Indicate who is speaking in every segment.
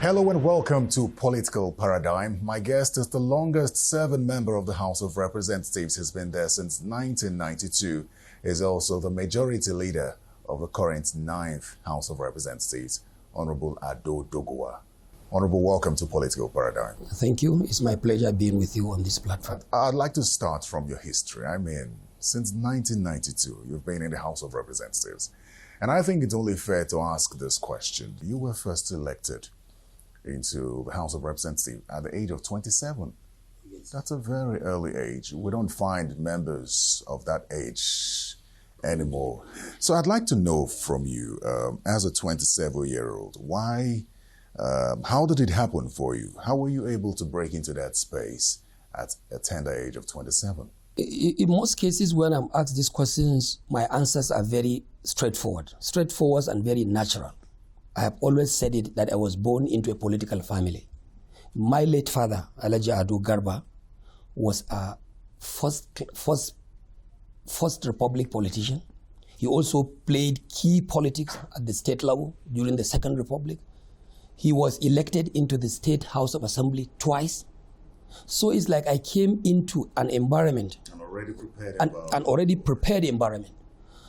Speaker 1: Hello and welcome to Political Paradigm. My guest is the longest-serving member of the House of Representatives. He's been there since 1992. He's also the majority leader of the current 9th House of Representatives, Honorable Ado Doguwa. Honorable, welcome to Political Paradigm.
Speaker 2: Thank you. It's my pleasure being with you on this platform.
Speaker 1: I'd like to start from your history. I mean, since 1992, you've been in the House of Representatives. And I think it's only fair to ask this question. You were first elected into the House of Representatives at the age of 27. Yes. That's a very early age. We don't find members of that age anymore. So I'd like to know from you, as a 27-year-old, why, how did it happen for you? How were you able to break into that space at a tender age of 27?
Speaker 2: In most cases, when I'm asked these questions, my answers are very straightforward and very natural. I have always said it that I was born into a political family. My late father, Alhaji Ado Garba, was a first Republic politician. He also played key politics at the state level during the Second Republic. He was elected into the State House of Assembly twice. So it's like I came into an environment, an already prepared environment.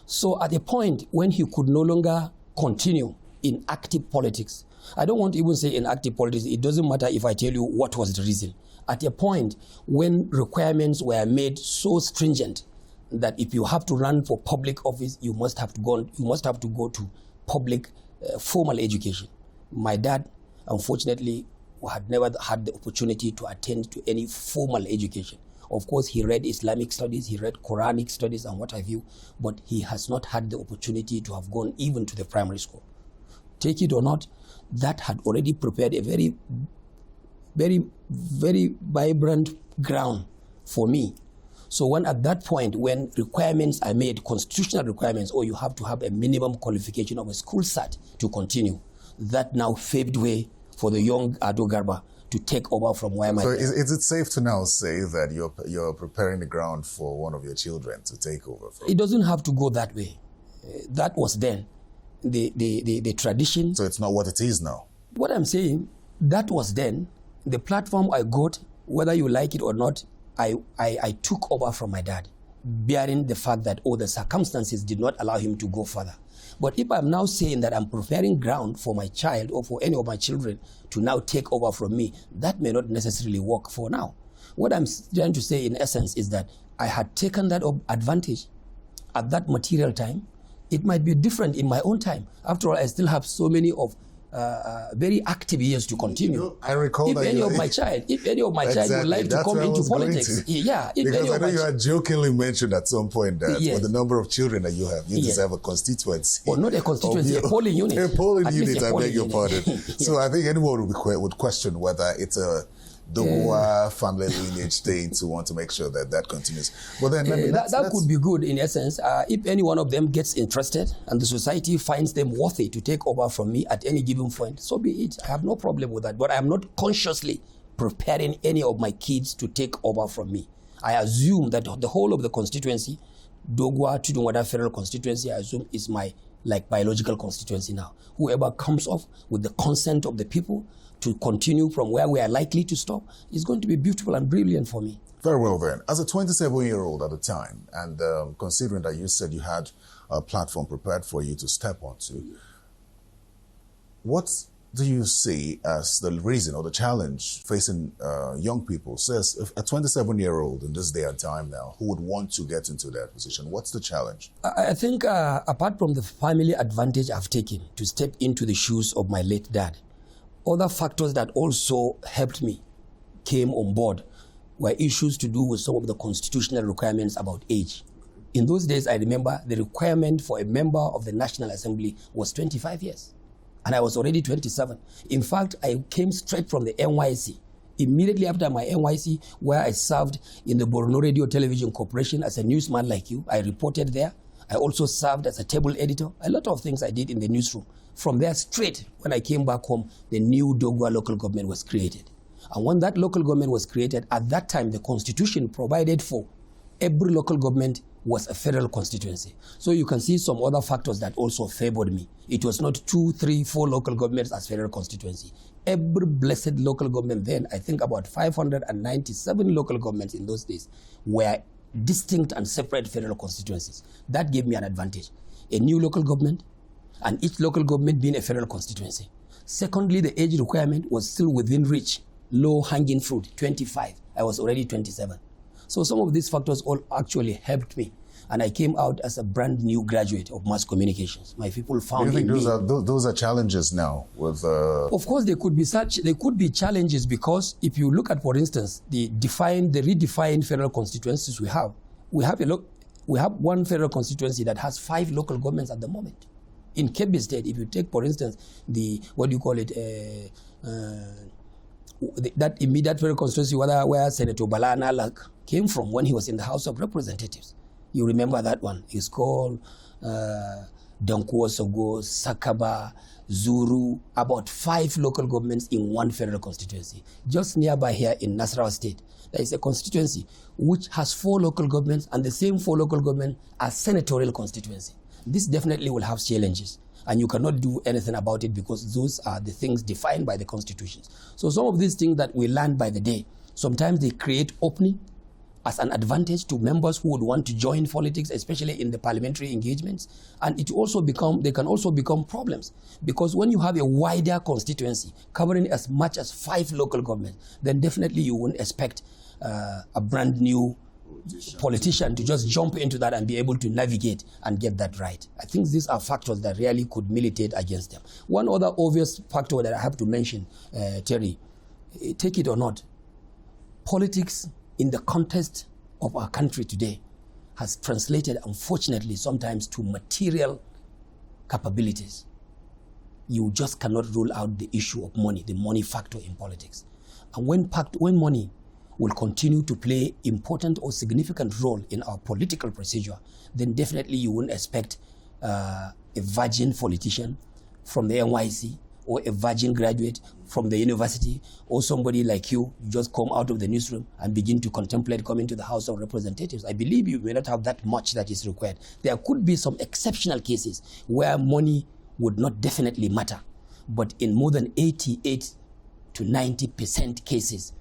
Speaker 2: So at a point when he could no longer continue in active politics, I don't want to even say in active politics, it doesn't matter if I tell you what was the reason. At a point when requirements were made so stringent that if you have to run for public office, you must have to go to public formal education. My dad, unfortunately, had never had the opportunity to attend to any formal education. Of course, he read Islamic studies, he read Quranic studies and what have you, but he has not had the opportunity to have gone even to the primary school. Take it or not, that had already prepared a very, very, very vibrant ground for me. So when at that point, when requirements are made, constitutional requirements, or you have to have a minimum qualification of a school cert to continue, that now paved way for the young Ado Garba to take over from where my...
Speaker 1: So is it safe to now say that you're preparing the ground for one of your children to take over from?
Speaker 2: It doesn't have to go that way. That was then. The tradition.
Speaker 1: So it's not what it is now?
Speaker 2: What I'm saying, that was then. The platform I got, whether you like it or not, I took over from my dad, bearing the fact that the circumstances did not allow him to go further. But if I'm now saying that I'm preparing ground for my child or for any of my children to now take over from me, that may not necessarily work for now. What I'm trying to say in essence is that I had taken that advantage at that material time. It might be different in my own time. After all, I still have so many of very active years to continue.
Speaker 1: I recall
Speaker 2: if any of my child would like to come into politics,
Speaker 1: because I know you had jokingly mentioned at some point that with the number of children that you have, you deserve a constituency.
Speaker 2: Or not a constituency, a polling unit.
Speaker 1: A polling unit, I beg your pardon. So I think anyone would question whether it's a Doguwa family lineage thing to want to make sure that continues. But then
Speaker 2: that could be good in essence. If any one of them gets interested and the society finds them worthy to take over from me at any given point, so be it. I have no problem with that. But I am not consciously preparing any of my kids to take over from me. I assume that the whole of the constituency, Doguwa Tudunwada Federal Constituency, I assume is my biological constituency now. Whoever comes off with the consent of the people to continue from where we are likely to stop is going to be beautiful and brilliant for me.
Speaker 1: Very well then. As a 27-year-old at the time, and considering that you said you had a platform prepared for you to step onto, what do you see as the reason or the challenge facing young people? Says if a 27-year-old in this day and time now who would want to get into that position, what's the challenge?
Speaker 2: I think apart from the family advantage I've taken to step into the shoes of my late dad, other factors that also helped me came on board were issues to do with some of the constitutional requirements about age. In those days, I remember the requirement for a member of the National Assembly was 25 years. And I was already 27. In fact, I came straight from the NYC. Immediately after my NYC, where I served in the Borno Radio Television Corporation as a newsman like you, I reported there. I also served as a table editor. A lot of things I did in the newsroom. From there, straight, when I came back home, the new Doguwa local government was created. And when that local government was created, at that time, the constitution provided for every local government was a federal constituency. So you can see some other factors that also favored me. It was not 2, 3, 4 local governments as federal constituency. Every blessed local government then, I think about 597 local governments in those days, were distinct and separate federal constituencies. That gave me an advantage. A new local government, and each local government being a federal constituency. Secondly, the age requirement was still within reach, low-hanging fruit, 25. I was already 27. So some of these factors all actually helped me. And I came out as a brand new graduate of mass communications. My people found
Speaker 1: Do you think
Speaker 2: in
Speaker 1: those are challenges now with
Speaker 2: Of course, there could be challenges, because if you look at, for instance, the redefined federal constituencies we have one federal constituency that has 5 local governments at the moment. In Kebbi State, if you take, for instance, that immediate federal constituency where Senator Bala Analak came from when he was in the House of Representatives. You remember that one. It's called Doguwas, Sakaba, Zuru, about 5 local governments in one federal constituency. Just nearby here in Nasarawa State, there is a constituency which has 4 local governments, and the same 4 local governments are senatorial constituency. This definitely will have challenges, and you cannot do anything about it because those are the things defined by the constitutions. So some of these things that we learn by the day, sometimes they create opening as an advantage to members who would want to join politics, especially in the parliamentary engagements. And they can also become problems, because when you have a wider constituency covering as much as 5 local governments, then definitely you wouldn't expect a brand new politician to just jump into that and be able to navigate and get that right. I think these are factors that really could militate against them. One other obvious factor that I have to mention, Terry, take it or not, politics in the context of our country today has translated, unfortunately, sometimes to material capabilities. You just cannot rule out the issue of money, the money factor in politics. And when money will continue to play important or significant role in our political procedure, then definitely you wouldn't expect a virgin politician from the NYC or a virgin graduate from the university, or somebody like you just come out of the newsroom and begin to contemplate coming to the House of Representatives. I believe you may not have that much that is required. There could be some exceptional cases where money would not definitely matter, but in more than 88 to 90% cases,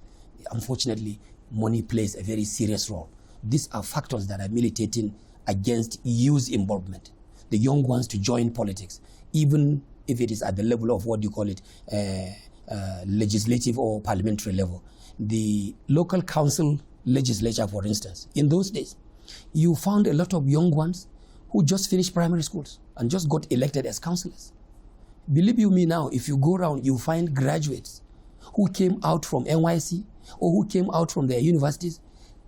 Speaker 2: unfortunately, money plays a very serious role. These are factors that are militating against youth involvement, the young ones to join politics, even if it is at the level of legislative or parliamentary level. The local council legislature, for instance, in those days, you found a lot of young ones who just finished primary schools and just got elected as councillors. Believe you me now, if you go around, you find graduates who came out from NYC or who came out from their universities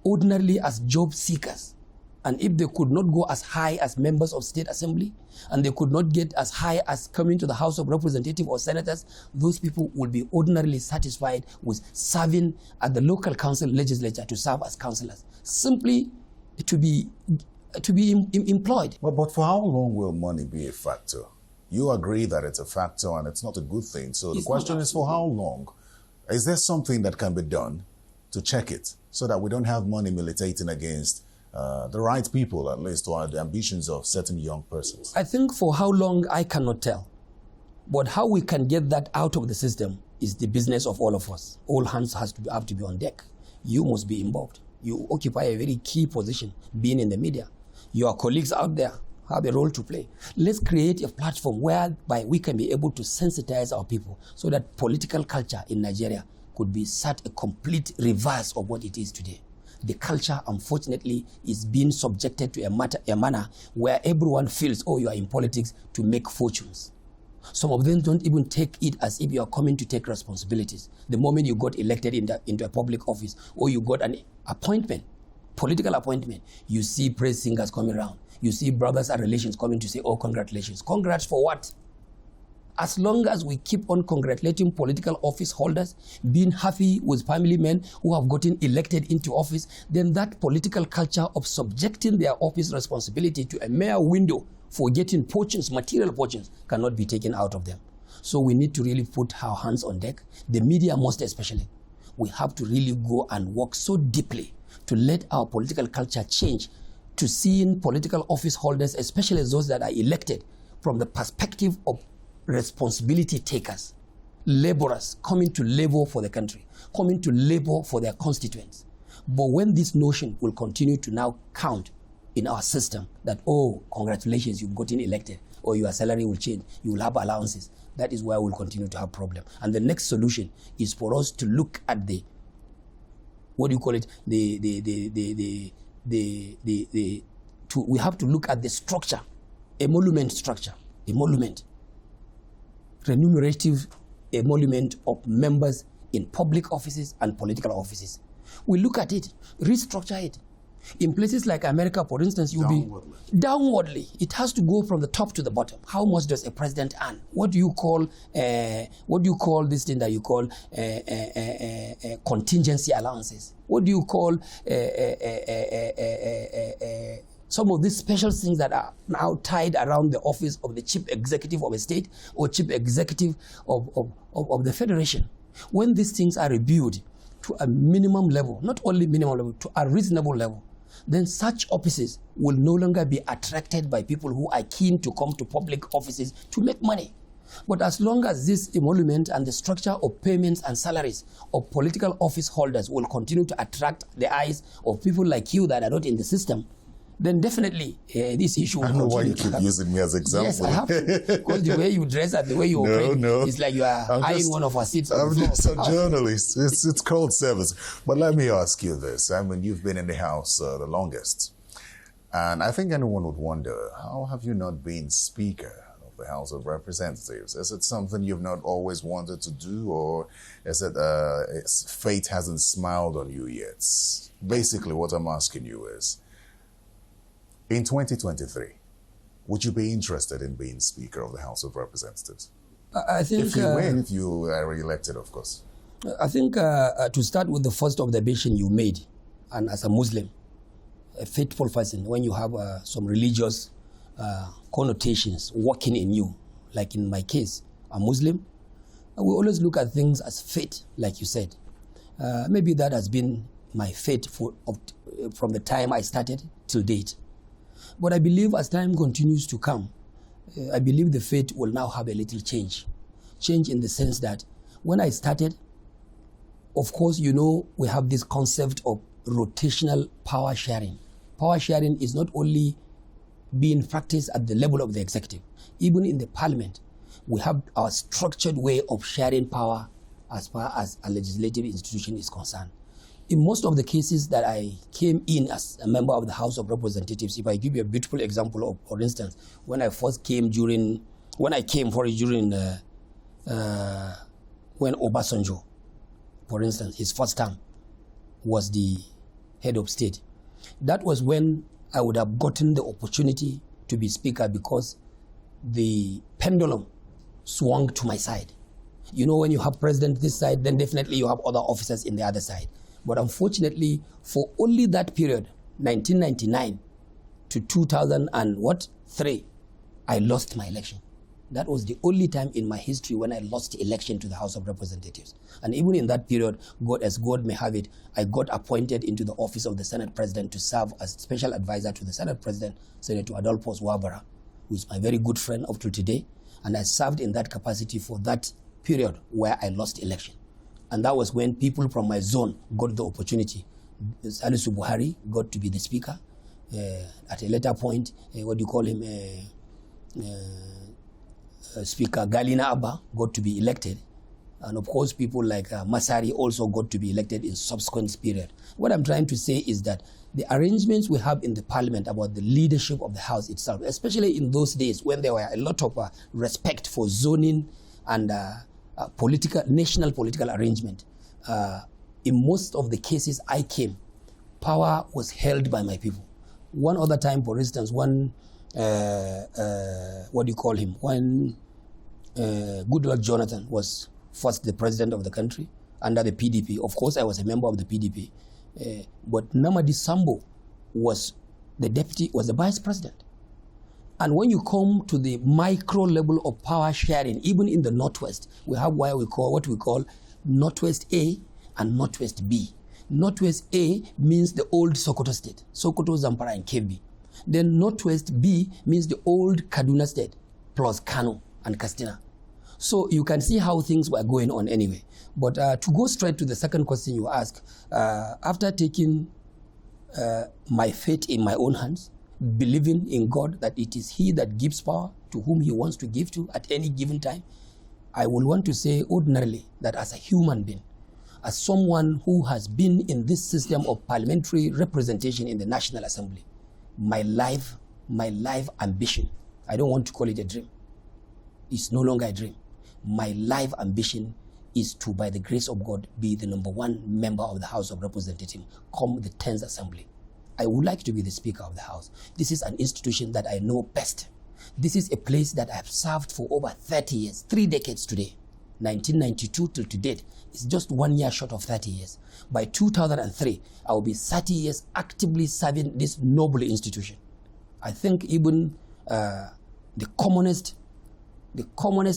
Speaker 2: ordinarily as job seekers. And if they could not go as high as members of state assembly, and they could not get as high as coming to the House of Representatives or senators, those people will be ordinarily satisfied with serving at the local council legislature to serve as councillors, simply to be employed.
Speaker 1: But for how long will money be a factor? You agree that it's a factor and it's not a good thing. So the question is, for how long? Is there something that can be done to check it so that we don't have money militating against the right people, at least, or the ambitions of certain young persons?
Speaker 2: I think for how long, I cannot tell. But how we can get that out of the system is the business of all of us. All hands have to be on deck. You must be involved. You occupy a very key position, being in the media. Your colleagues out there have a role to play. Let's create a platform whereby we can be able to sensitize our people so that political culture in Nigeria could be set a complete reverse of what it is today. The culture, unfortunately, is being subjected to a manner where everyone feels, oh, you are in politics to make fortunes. Some of them don't even take it as if you are coming to take responsibilities. The moment you got elected into a public office or you got an appointment, political appointment, you see praise singers coming around. You see brothers and relations coming to say, oh, congratulations. Congrats for what? As long as we keep on congratulating political office holders, being happy with family men who have gotten elected into office, then that political culture of subjecting their office responsibility to a mere window for getting fortunes, material fortunes, cannot be taken out of them. So we need to really put our hands on deck. The media most especially. We have to really go and work so deeply to let our political culture change to seeing political office holders, especially those that are elected, from the perspective of responsibility takers, laborers coming to labor for the country, coming to labor for their constituents. But when this notion will continue to now count in our system that, oh, congratulations, you've gotten elected, or your salary will change, you will have allowances, that is where we'll continue to have problems. And the next solution is for us to look at the, what do you call it, we have to look at the structure, emolument structure, remunerative emolument of members in public offices and political offices. We look at it, restructure it. In places like America, for instance, you'll be downwardly. It has to go from the top to the bottom. How much does a president earn? What do you call this thing that you call contingency allowances? What do you call some of these special things that are now tied around the office of the chief executive of a state or chief executive of the federation? When these things are reviewed to a minimum level, not only minimum level, to a reasonable level, then such offices will no longer be attracted by people who are keen to come to public offices to make money. But as long as this emolument and the structure of payments and salaries of political office holders will continue to attract the eyes of people like you that are not in the system, then definitely this issue will continue.
Speaker 1: I know why you keep using me as example.
Speaker 2: Yes, I have to. Because the way you dress and the way you operate, it's like you are eyeing one of our seats.
Speaker 1: I'm just a journalist. It's called service. But let me ask you this. I mean, you've been in the House the longest. And I think anyone would wonder, how have you not been Speaker of the House of Representatives? Is it something you've not always wanted to do, or is it fate hasn't smiled on you yet? Basically, what I'm asking you is, in 2023, would you be interested in being Speaker of the House of Representatives?
Speaker 2: I think
Speaker 1: if you win, if you are re-elected, of course.
Speaker 2: I think to start with the first observation you made, and as a Muslim, a faithful person, when you have some religious connotations working in you, like in my case, a Muslim, we always look at things as fate, like you said. Maybe that has been my fate from the time I started till date. But I believe as time continues to come, I believe the fate will now have a little change. Change in the sense that when I started, of course, you know, we have this concept of rotational power sharing. Power sharing is not only being practiced at the level of the executive. Even in the parliament, we have our structured way of sharing power as far as a legislative institution is concerned. In most of the cases that I came in as a member of the House of Representatives, if I give you a beautiful example of, for instance, when I came during when Obasanjo, for instance, his first term was the head of state. That was when I would have gotten the opportunity to be Speaker because the pendulum swung to my side. You know, when you have president this side, then definitely you have other officers in the other side. But unfortunately, for only that period, 1999 to 2003, I lost my election. That was the only time in my history when I lost the election to the House of Representatives. And even in that period, as God may have it, I got appointed into the office of the Senate President to serve as special advisor to the Senate President, Senator Adolphus Wabara, who is my very good friend up to today. And I served in that capacity for that period where I lost election. And that was when people from my zone got the opportunity. Salisu Buhari got to be the Speaker. At a later point, Speaker Galina Abba got to be elected. And of course, people like Masari also got to be elected in subsequent period. What I'm trying to say is that the arrangements we have in the parliament about the leadership of the House itself, especially in those days when there were a lot of respect for zoning and national political arrangement, in most of the cases I came, power was held by my people. One other time, for instance, when Goodluck Jonathan was first the president of the country under the PDP. Of course, I was a member of the PDP, but Namadi Sambo was the vice president. And when you come to the micro level of power sharing, even in the Northwest, we have what we call Northwest A and Northwest B. Northwest A means the old Sokoto state, Sokoto, Zamfara, and Kebbi. Then Northwest B means the old Kaduna state, plus Kano and Katsina. So you can see how things were going on anyway. But to go straight to the second question you asked, after taking my fate in my own hands, believing in God that it is He that gives power to whom He wants to give to at any given time, I will want to say ordinarily that as a human being, as someone who has been in this system of parliamentary representation in the National Assembly, my life ambition, I don't want to call it a dream, it's no longer a dream. My life ambition is to, by the grace of God, be the number one member of the House of Representatives come the 10th Assembly. I would like to be the Speaker of the House. This is an institution that I know best. This is a place that I have served for over 30 years, 3 decades today. 1992 till to date. It's just 1 year short of 30 years. By 2003, I will be 30 years actively serving this noble institution. I think even the commonest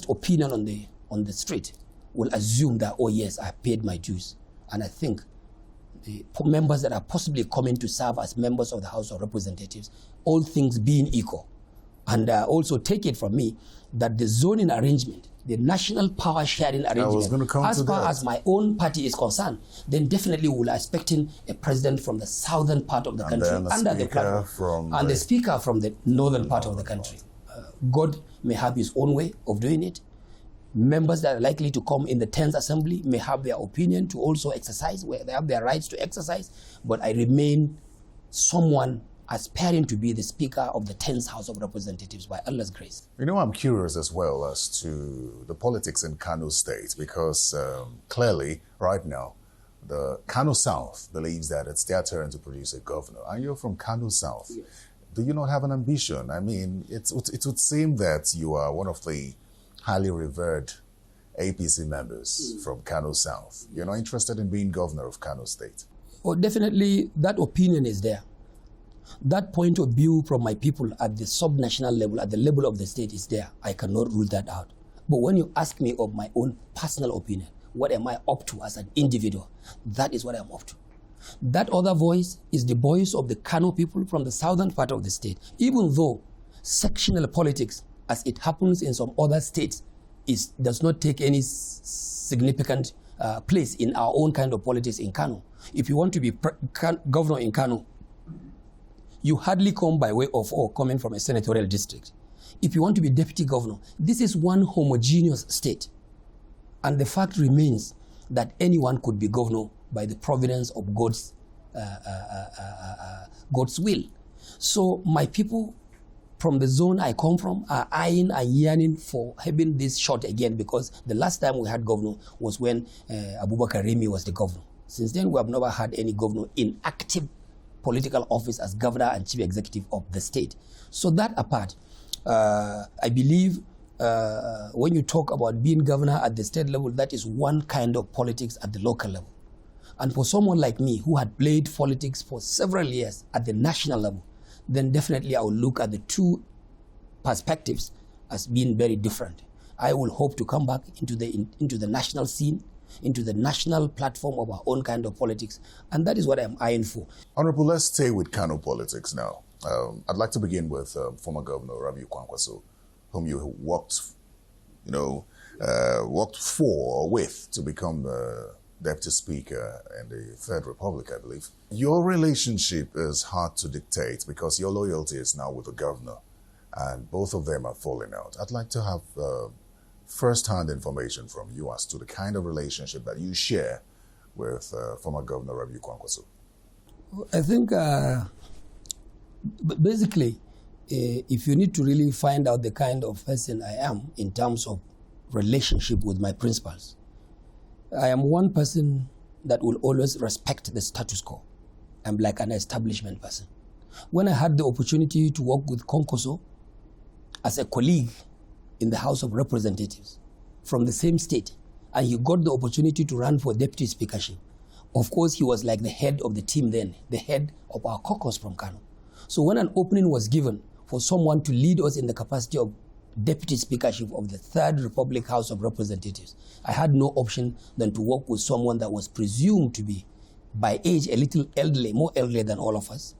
Speaker 2: opinion on the street will assume that, oh yes, I paid my dues. And I think the members that are possibly coming to serve as members of the House of Representatives, all things being equal, and also take it from me that the zoning arrangement, the national power sharing arrangement, as far as my own party is concerned, then definitely we'll expecting a president from the southern part of the country under the platform, and the speaker from the northern part of the country. God may have his own way of doing it. Members that are likely to come in the 10th Assembly may have their opinion to also exercise, where they have their rights to exercise, but I remain someone aspiring to be the Speaker of the 10th House of Representatives by Allah's grace.
Speaker 1: You know, I'm curious as well as to the politics in Kano State, because clearly, right now, the Kano South believes that it's their turn to produce a governor. And you're from Kano South. Yes. Do you not have an ambition? I mean, it would seem that you are one of the highly revered APC members from Kano South. You're not interested in being governor of Kano State?
Speaker 2: Oh, definitely, that opinion is there. That point of view from my people at the subnational level, at the level of the state is there. I cannot rule that out. But when you ask me of my own personal opinion, what am I up to as an individual? That is what I'm up to. That other voice is the voice of the Kano people from the southern part of the state. Even though sectional politics, as it happens in some other states, does not take any significant place in our own kind of politics in Kano. If you want to be governor in Kano, you hardly come by way of or coming from a senatorial district. If you want to be deputy governor, this is one homogeneous state. And the fact remains that anyone could be governor by the providence of God's will. So my people from the zone I come from are eyeing and yearning for having this shot again, because the last time we had governor was when Abubakar Remi was the governor. Since then, we have never had any governor in active political office as governor and chief executive of the state. So that apart, I believe when you talk about being governor at the state level, that is one kind of politics at the local level. And for someone like me who had played politics for several years at the national level, then definitely I will look at the two perspectives as being very different. I will hope to come back into the national scene, into the national platform of our own kind of politics, and that is what I'm eyeing for.
Speaker 1: Honorable, let's stay with Kano politics now. I'd like to begin with former Governor Rabiu Kwankwaso, whom you worked for or with to become the Deputy Speaker in the Third Republic, I believe. Your relationship is hard to dictate because your loyalty is now with the governor, and both of them are falling out. I'd like to have first-hand information from you as to the kind of relationship that you share with former Governor Rabiu Kwankwaso.
Speaker 2: I think basically, if you need to really find out the kind of person I am in terms of relationship with my principals, I am one person that will always respect the status quo. I'm like an establishment person. When I had the opportunity to work with Kwankwaso as a colleague in the House of Representatives from the same state, and he got the opportunity to run for deputy speakership, of course, he was like the head of the team then, the head of our caucus from Kano. So when an opening was given for someone to lead us in the capacity of deputy speakership of the Third Republic House of Representatives, I had no option than to work with someone that was presumed to be by age a little elderly, more elderly than all of us,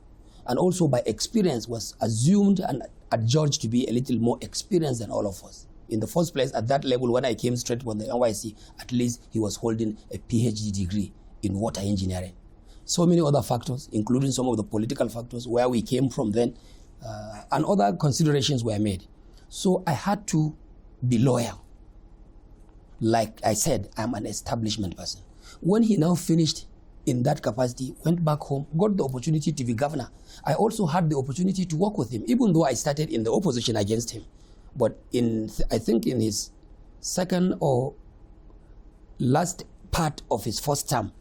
Speaker 2: and also by experience was assumed and adjudged to be a little more experienced than all of us. In the first place, at that level, when I came straight from the NYC, at least he was holding a PhD degree in water engineering. So many other factors, including some of the political factors, where we came from then, and other considerations were made. So I had to be loyal. Like I said, I'm an establishment person. When he now finished in that capacity, went back home, got the opportunity to be governor, I also had the opportunity to work with him, even though I started in the opposition against him. But I think in his second or last part of his first term,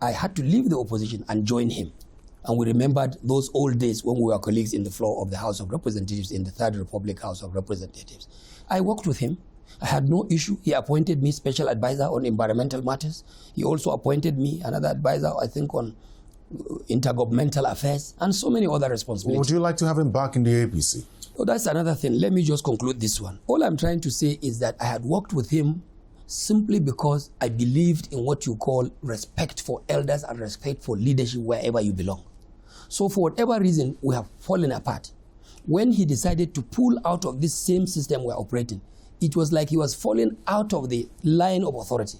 Speaker 2: I had to leave the opposition and join him. And we remembered those old days when we were colleagues in the floor of the House of Representatives in the Third Republic House of Representatives. I worked with him. I had no issue. He appointed me special advisor on environmental matters. He also appointed me another advisor, I think, on intergovernmental affairs and so many other responsibilities.
Speaker 1: Would you like to have him back in the APC?
Speaker 2: Oh, that's another thing. Let me just conclude this one. All I'm trying to say is that I had worked with him simply because I believed in what you call respect for elders and respect for leadership wherever you belong. So for whatever reason, we have fallen apart. When he decided to pull out of this same system we're operating, it was like he was falling out of the line of authority.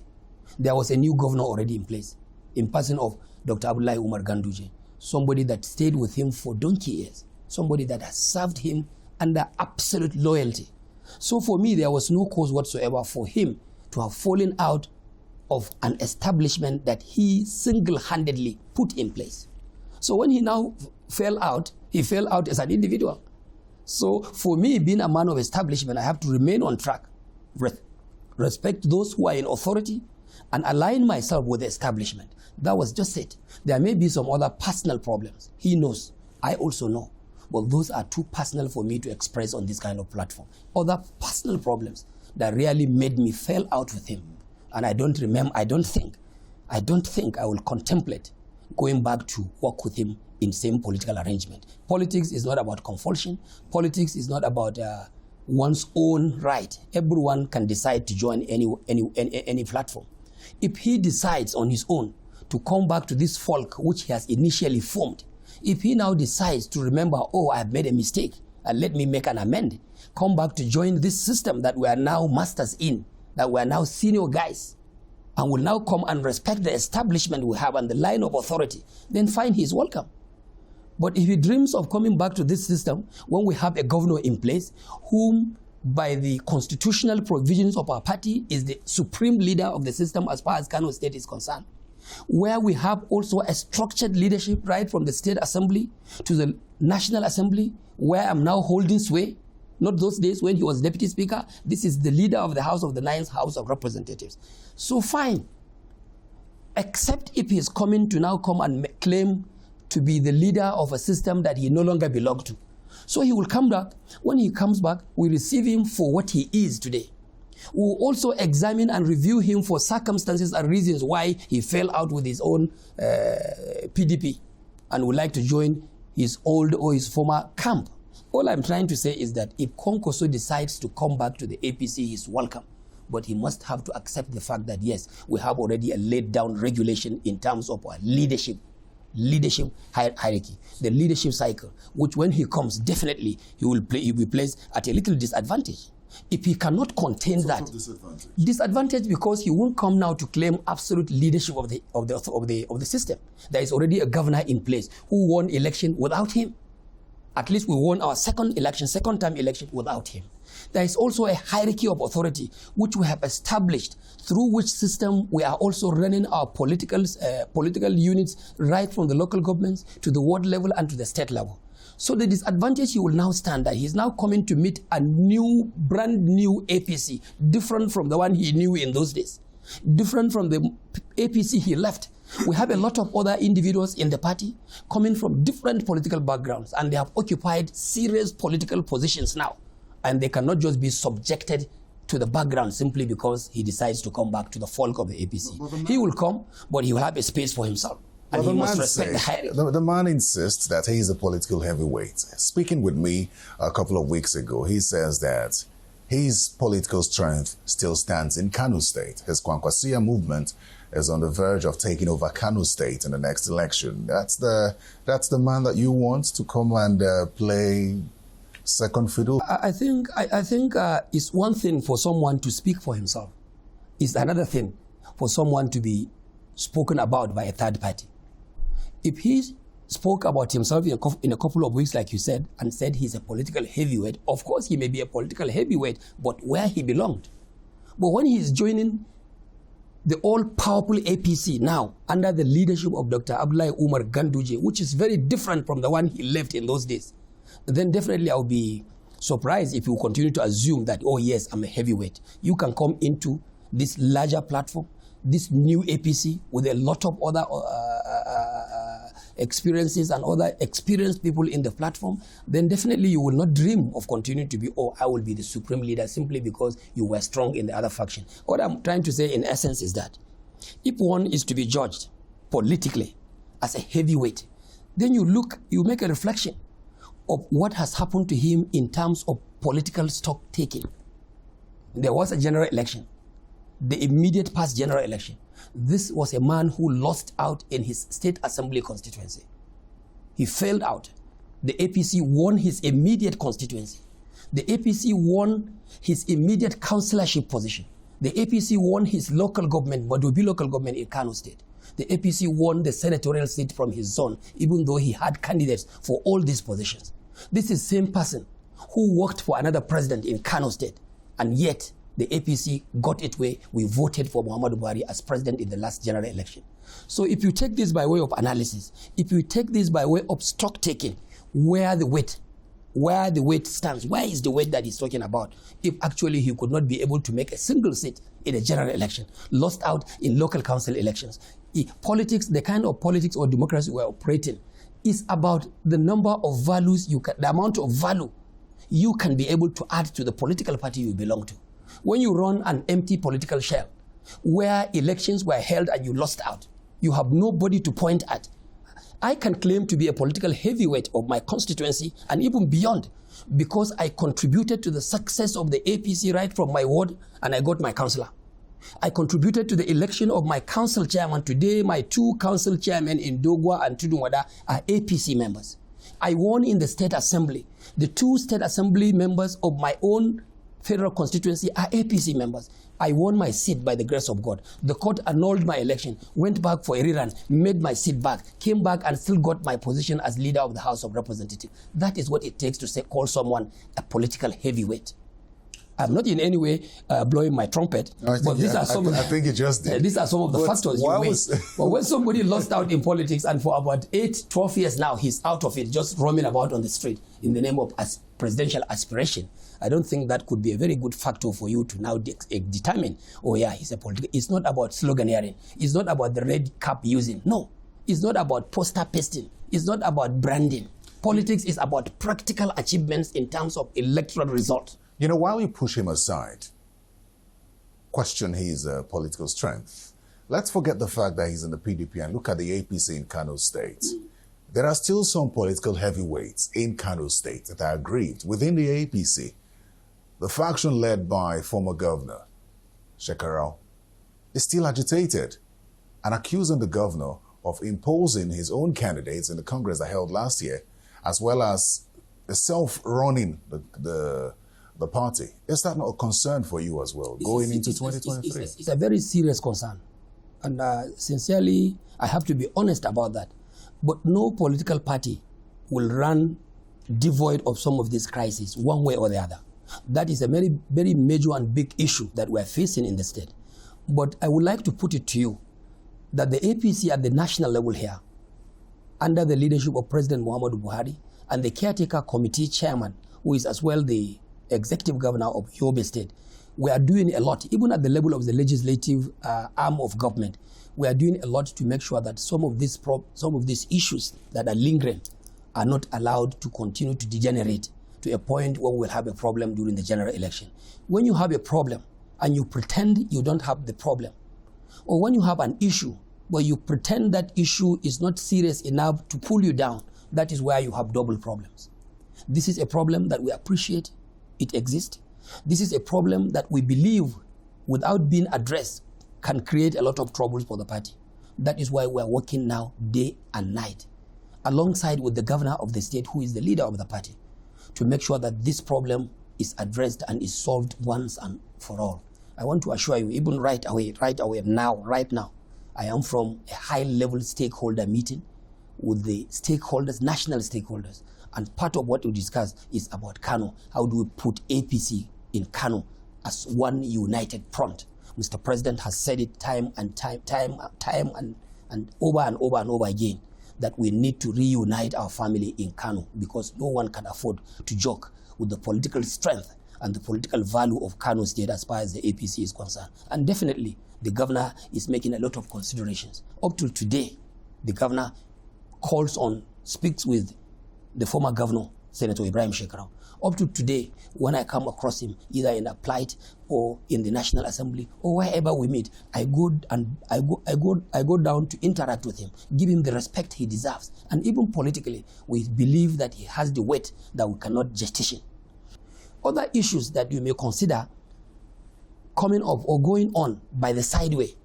Speaker 2: There was a new governor already in place, in person of Dr. Abdullahi Umar Ganduje, somebody that stayed with him for donkey years, somebody that has served him under absolute loyalty. So for me, there was no cause whatsoever for him to have fallen out of an establishment that he single-handedly put in place. So when he now fell out, he fell out as an individual. So for me, being a man of establishment, I have to remain on track, respect those who are in authority, and align myself with the establishment. That was just it. There may be some other personal problems. He knows. I also know. Well, those are too personal for me to express on this kind of platform. Other personal problems that really made me fall out with him. And I don't think I will contemplate going back to work with him in same political arrangement. Politics is not about compulsion. Politics is not about one's own right. Everyone can decide to join any platform. If he decides on his own to come back to this folk which he has initially formed, if he now decides to remember, oh, I have made a mistake, and let me make an amend, come back to join this system that we are now masters in, that we are now senior guys, and will now come and respect the establishment we have and the line of authority, then fine, he is welcome. But if he dreams of coming back to this system when we have a governor in place whom by the constitutional provisions of our party is the supreme leader of the system as far as Kano State is concerned, where we have also a structured leadership right from the State Assembly to the National Assembly, where I'm now holding sway, not those days when he was Deputy Speaker. This is the leader of the House of the Ninth House of Representatives. So fine, except if he is coming to now come and claim to be the leader of a system that he no longer belongs to. So he will come back. When he comes back, we receive him for what he is today. We will also examine and review him for circumstances and reasons why he fell out with his own PDP and would like to join his old or his former camp. All I'm trying to say is that if Konkoso decides to come back to the APC, he's welcome. But he must have to accept the fact that, yes, we have already a laid down regulation in terms of our leadership hierarchy, the leadership cycle, which when he comes, definitely he'll be placed at a little disadvantage. If he cannot contain that disadvantage, because he won't come now to claim absolute leadership of the system. There is already a governor in place who won election without him. At least we won our second term election without him. There is also a hierarchy of authority which we have established, through which system we are also running our political units right from the local governments to the ward level and to the state level. So the disadvantage he will now stand that he's now coming to meet a brand new APC, different from the one he knew in those days, different from the APC he left. We have a lot of other individuals in the party coming from different political backgrounds, and they have occupied serious political positions now. And they cannot just be subjected to the background simply because he decides to come back to the folk of the APC. He will come, but he will have a space for himself. And he must respect the hierarchy.
Speaker 1: The man insists that he is a political heavyweight. Speaking with me a couple of weeks ago, he says that his political strength still stands in Kano State. His Kwankwasia movement is on the verge of taking over Kano State in the next election. That's the man that you want to come and play second fiddle?
Speaker 2: I think it's one thing for someone to speak for himself. It's another thing for someone to be spoken about by a third party. If he spoke about himself in a couple of weeks, like you said, and said he's a political heavyweight, of course he may be a political heavyweight, but where he belonged. But when he's joining the all-powerful APC now under the leadership of Dr. Abdullahi Umar Ganduje, which is very different from the one he left in those days, then definitely I'll be surprised if you continue to assume that, oh yes, I'm a heavyweight. You can come into this larger platform, this new APC with a lot of other experiences and other experienced people in the platform, then definitely you will not dream of continuing to be, oh, I will be the supreme leader simply because you were strong in the other faction. What I'm trying to say in essence is that if one is to be judged politically as a heavyweight, then you make a reflection of what has happened to him in terms of political stock taking. There was a general election, the immediate past general election. This was a man who lost out in his state assembly constituency. He failed out. The APC won his immediate constituency. The APC won his immediate councillorship position. The APC won his local government, Madobi local government in Kano State. The APC won the senatorial seat from his zone, even though he had candidates for all these positions. This is the same person who worked for another president in Kano State, and yet the APC got it where we voted for Muhammadu Buhari as president in the last general election. So if you take this by way of analysis, if you take this by way of stock taking, where the weight stands, where is the weight that he's talking about, if actually he could not be able to make a single seat in a general election, lost out in local council elections. Politics, the kind of politics or democracy we're operating, is about the number of values the amount of value you can be able to add to the political party you belong to. When you run an empty political shell, where elections were held and you lost out, you have nobody to point at. I can claim to be a political heavyweight of my constituency and even beyond, because I contributed to the success of the APC right from my ward and I got my councillor. I contributed to the election of my council chairman. Today, my two council chairmen in Doguwa and Tudunwada are APC members. I won in the state assembly. The two state assembly members of my own federal constituency are APC members. I won my seat by the grace of God. The court annulled my election, went back for a rerun, made my seat back, came back and still got my position as leader of the House of Representatives. That is what it takes to call someone a political heavyweight. I'm not in any way blowing my trumpet, but these are some of the factors you weigh. But when somebody lost out in politics and for about 12 years now, he's out of it, just roaming about on the street in the name of presidential aspiration, I don't think that could be a very good factor for you to now determine, oh yeah, he's a political. It's not about sloganeering. It's not about the red cap using. No, it's not about poster pasting. It's not about branding. Politics is about practical achievements in terms of electoral results.
Speaker 1: You know, while you push him aside, question his political strength, let's forget the fact that he's in the PDP and look at the APC in Kano State. There are still some political heavyweights in Kano State that are aggrieved within the APC. The faction led by former governor Shekarau is still agitated and accusing the governor of imposing his own candidates in the Congress that held last year, as well as self-running the party. Is that not a concern for you as well, going into 2023?
Speaker 2: It's a very serious concern. And sincerely, I have to be honest about that. But no political party will run devoid of some of these crises, one way or the other. That is a very, very major and big issue that we're facing in the state. But I would like to put it to you that the APC at the national level here, under the leadership of President Muhammadu Buhari and the caretaker committee chairman, who is as well the executive governor of Yobe State, we are doing a lot, even at the level of the legislative arm of government. We are doing a lot to make sure that some of these issues that are lingering are not allowed to continue to degenerate to a point where we'll have a problem during the general election. When you have a problem and you pretend you don't have the problem, or when you have an issue but you pretend that issue is not serious enough to pull you down, that is where you have double problems. This is a problem that we appreciate it exists. This is a problem that we believe, without being addressed can create a lot of troubles for the party. That is why we are working now day and night, alongside with the governor of the state, who is the leader of the party, to make sure that this problem is addressed and is solved once and for all. I want to assure you, even right now, I am from a high-level stakeholder meeting with the stakeholders, national stakeholders, and part of what we discuss is about Kano. How do we put APC in Kano as one united front? Mr. President has said it time and over again, that we need to reunite our family in Kano, because no one can afford to joke with the political strength and the political value of Kano State as far as the APC is concerned. And definitely, the governor is making a lot of considerations. Up till today, the governor speaks with the former governor, Senator Ibrahim Shekarau. Up to today, when I come across him, either in a plight or in the National Assembly or wherever we meet, I go down to interact with him, give him the respect he deserves. And even politically, we believe that he has the weight that we cannot gestation. Other issues that you may consider coming up or going on by the sideway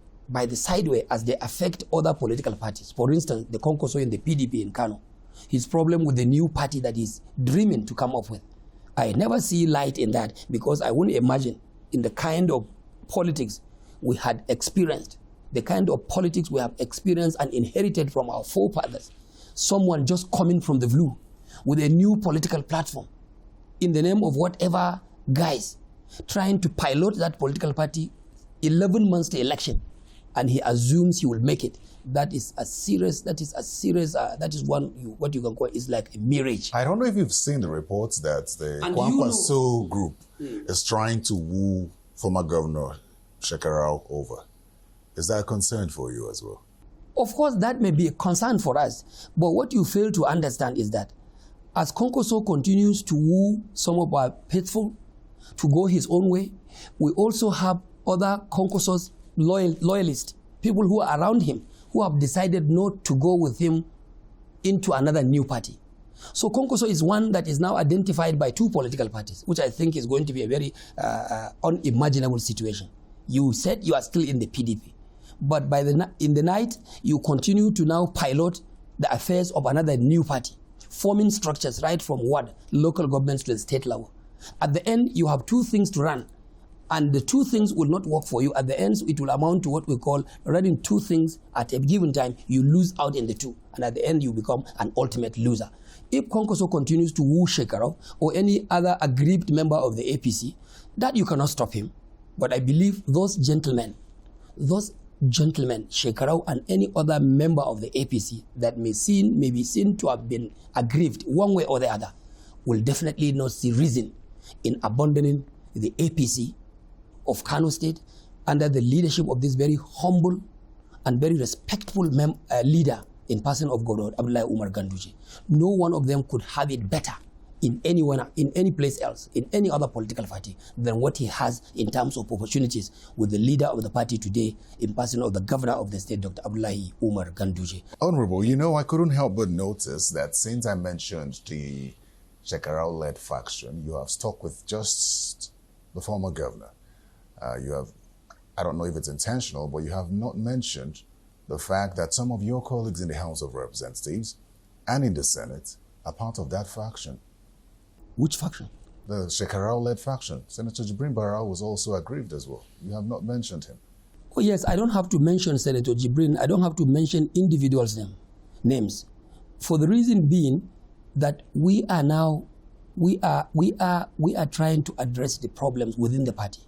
Speaker 2: as they affect other political parties. For instance, the Konkoso in the PDP in Kano, his problem with the new party that he's dreaming to come up with. I never see light in that, because I wouldn't imagine in the kind of politics we had experienced, the kind of politics we have experienced and inherited from our forefathers, someone just coming from the blue with a new political platform in the name of whatever guise, trying to pilot that political party 11 months to election, and he assumes he will make it. That is what you can call is like a mirage.
Speaker 1: I don't know if you've seen the reports that the Kwankwaso group is trying to woo former Governor Shekarau over. Is that a concern for you as well?
Speaker 2: Of course, that may be a concern for us. But what you fail to understand is that as Konkoso continues to woo some of our faithful to go his own way, we also have other Konkoso's loyalists, people who are around him, who have decided not to go with him into another new party. So Konkoso is one that is now identified by two political parties, which I think is going to be a very unimaginable situation. You said you are still in the PDP, but in the night, you continue to now pilot the affairs of another new party, forming structures right from local governments to the state level. At the end, you have two things to run, and the two things will not work for you. At the end, it will amount to what we call running two things at a given time. You lose out in the two, and at the end, you become an ultimate loser. If Konkoso continues to woo Shekarau or any other aggrieved member of the APC, that you cannot stop him. But I believe those gentlemen, Shekarau and any other member of the APC that may be seen to have been aggrieved one way or the other, will definitely not see reason in abandoning the APC of Kano State under the leadership of this very humble and very respectful leader in person of Governor Abdullahi Umar Ganduje. No one of them could have it better in any place else, in any other political party, than what he has in terms of opportunities with the leader of the party today, in person of the governor of the state, Dr. Abdullahi Umar Ganduje.
Speaker 1: Honorable, I couldn't help but notice that since I mentioned the Shekarau-led faction, you have stuck with just the former governor. I don't know if it's intentional, but you have not mentioned the fact that some of your colleagues in the House of Representatives and in the Senate are part of that faction.
Speaker 2: Which faction?
Speaker 1: The Shekarau-led faction. Senator Jibrin Barau was also aggrieved as well. You have not mentioned him.
Speaker 2: Oh yes, I don't have to mention Senator Jibrin. I don't have to mention individuals' names, for the reason being that we are trying to address the problems within the party.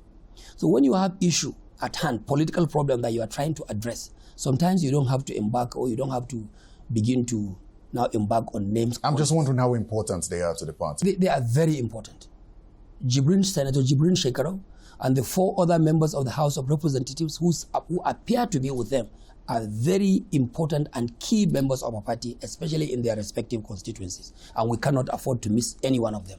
Speaker 2: So when you have issue at hand, political problem that you are trying to address, sometimes you don't have to embark, or you don't have to begin to now embark on names.
Speaker 1: I'm just wondering how important they are to the party.
Speaker 2: They are very important. Senator Jibrin Shekarau and the 4 other members of the House of Representatives who appear to be with them are very important and key members of our party, especially in their respective constituencies. And we cannot afford to miss any one of them.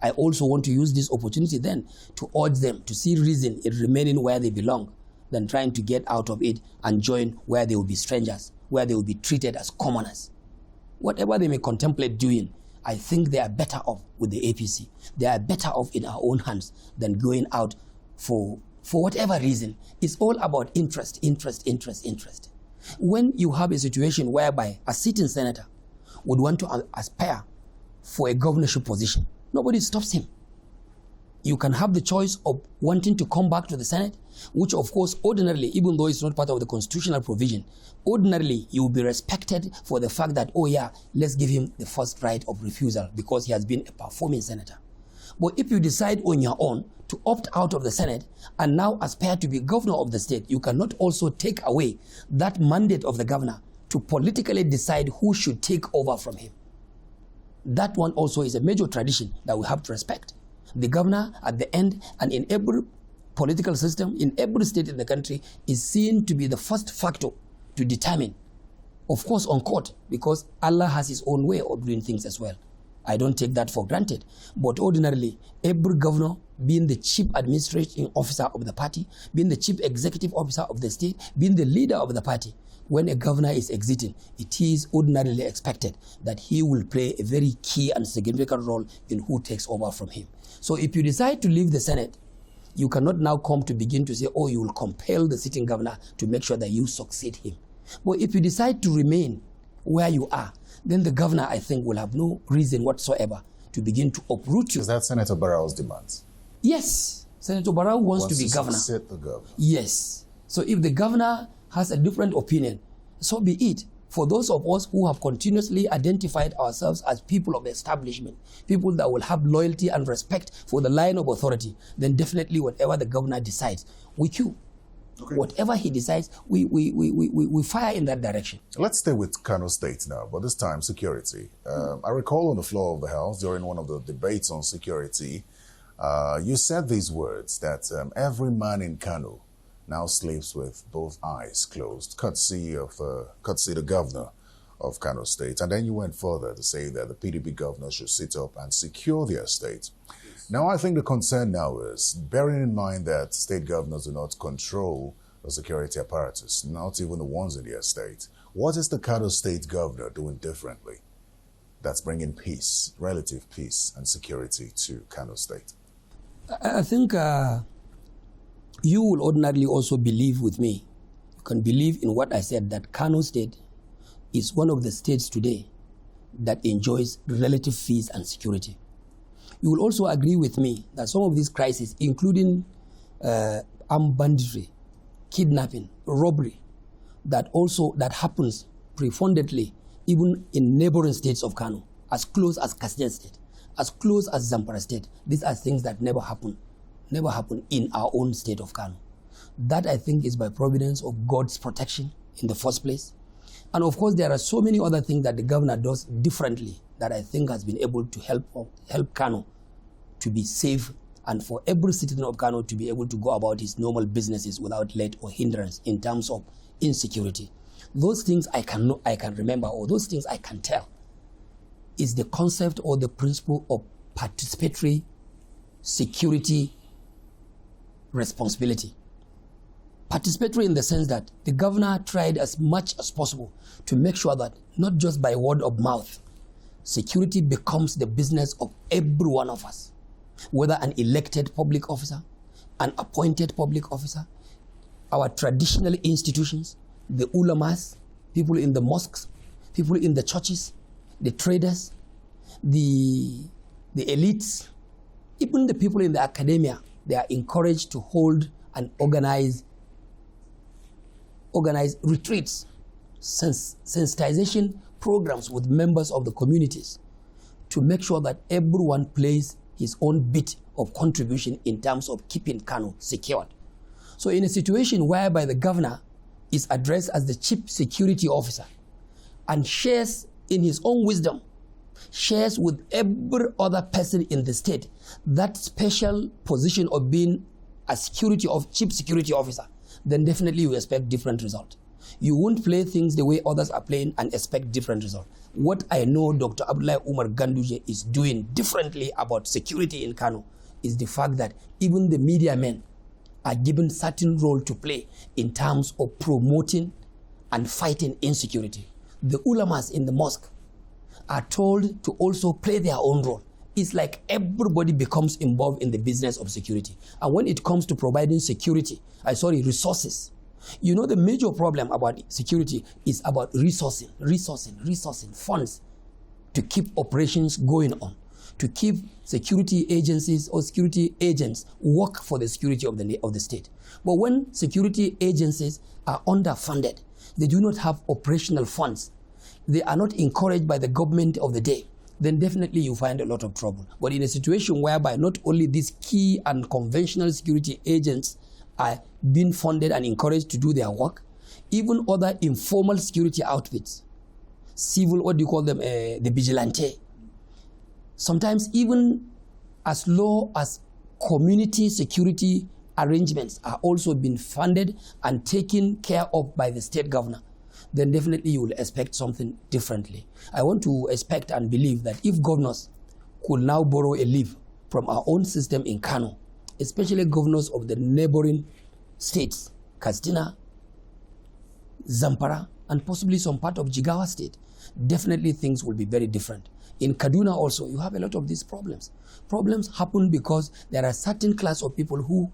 Speaker 2: I also want to use this opportunity then to urge them to see reason in remaining where they belong than trying to get out of it and join where they will be strangers, where they will be treated as commoners. Whatever they may contemplate doing, I think they are better off with the APC. They are better off in our own hands than going out for for whatever reason, it's all about interest. When you have a situation whereby a sitting senator would want to aspire for a governorship position, nobody stops him. You can have the choice of wanting to come back to the Senate, which of course ordinarily, even though it's not part of the constitutional provision, ordinarily you will be respected for the fact that, oh yeah, let's give him the first right of refusal because he has been a performing senator. But if you decide on your own to opt out of the Senate and now aspire to be governor of the state, you cannot also take away that mandate of the governor to politically decide who should take over from him. That one also is a major tradition that we have to respect. The governor at the end and in every political system, in every state in the country, is seen to be the first factor to determine, of course on court, because Allah has his own way of doing things as well. I don't take that for granted. But ordinarily, every governor, being the chief administrative officer of the party, being the chief executive officer of the state, being the leader of the party, when a governor is exiting, it is ordinarily expected that he will play a very key and significant role in who takes over from him. So if you decide to leave the Senate, you cannot now come to begin to say, oh, you will compel the sitting governor to make sure that you succeed him. But if you decide to remain where you are, then the governor, I think, will have no reason whatsoever to begin to uproot you.
Speaker 1: Is that Senator Barrow's demands?
Speaker 2: Yes. Senator Barrow wants to be governor.
Speaker 1: Succeed the governor.
Speaker 2: Yes. So if the governor has a different opinion, so be it. For those of us who have continuously identified ourselves as people of the establishment, people that will have loyalty and respect for the line of authority, then definitely whatever the governor decides, we queue. Okay. Whatever he decides, we fire in that direction.
Speaker 1: Let's stay with Kano State now, but this time security. I recall on the floor of the House during one of the debates on security, you said these words that every man in Kano now sleeps with both eyes closed, courtesy the governor of Kano State. And then you went further to say that the PDP governor should sit up and secure their state. Yes. Now, I think the concern now is, bearing in mind that state governors do not control the security apparatus, not even the ones in their state, what is the Kano State governor doing differently that's bringing peace, relative peace and security to Kano State?
Speaker 2: I think you will ordinarily also believe with me. You can believe in what I said, that Kano State is one of the states today that enjoys relative peace and security. You will also agree with me that some of these crises, including armed banditry, kidnapping, robbery, that happens prefundantly even in neighboring states of Kano, as close as Katsina State, as close as Zamfara State. These are things that never happen in our own state of Kano. That, I think, is by providence of God's protection in the first place. And of course, there are so many other things that the governor does differently that I think has been able to help Kano to be safe, and for every citizen of Kano to be able to go about his normal businesses without let or hindrance in terms of insecurity. Those things I can remember, or those things I can tell, is the concept or the principle of participatory security responsibility. Participatory in the sense that the governor tried as much as possible to make sure that not just by word of mouth, security becomes the business of every one of us, whether an elected public officer, an appointed public officer, our traditional institutions, the ulamas, people in the mosques, people in the churches, the traders, the elites, even the people in the academia. They are encouraged to hold and organize retreats, sensitization programs with members of the communities to make sure that everyone plays his own bit of contribution in terms of keeping Kano secured. So in a situation whereby the governor is addressed as the chief security officer and shares in his own wisdom, shares with every other person in the state that special position of being a chief security officer, then definitely you expect different result. You won't play things the way others are playing and expect different result. What I know Dr. Abdullahi Umar Ganduje is doing differently about security in Kano is the fact that even the media men are given certain role to play in terms of promoting and fighting insecurity. The ulamas in the mosque are told to also play their own role, it's like everybody becomes involved in the business of security. And when it comes to providing resources, you know, the major problem about security is about resourcing funds to keep operations going on, to keep security agencies or security agents work for the security of the state. But when security agencies are underfunded, they do not have operational funds, they are not encouraged by the government of the day, then definitely you find a lot of trouble. But in a situation whereby not only these key and conventional security agents are being funded and encouraged to do their work, even other informal security outfits, civil, what do you call them, the vigilante, sometimes even as low as community security arrangements are also being funded and taken care of by the state governor, then definitely you will expect something differently. I want to expect and believe that if governors could now borrow a leaf from our own system in Kano, especially governors of the neighboring states, Katsina, Zamfara, and possibly some part of Jigawa state, definitely things will be very different. In Kaduna also, you have a lot of these problems. Problems happen because there are certain class of people whom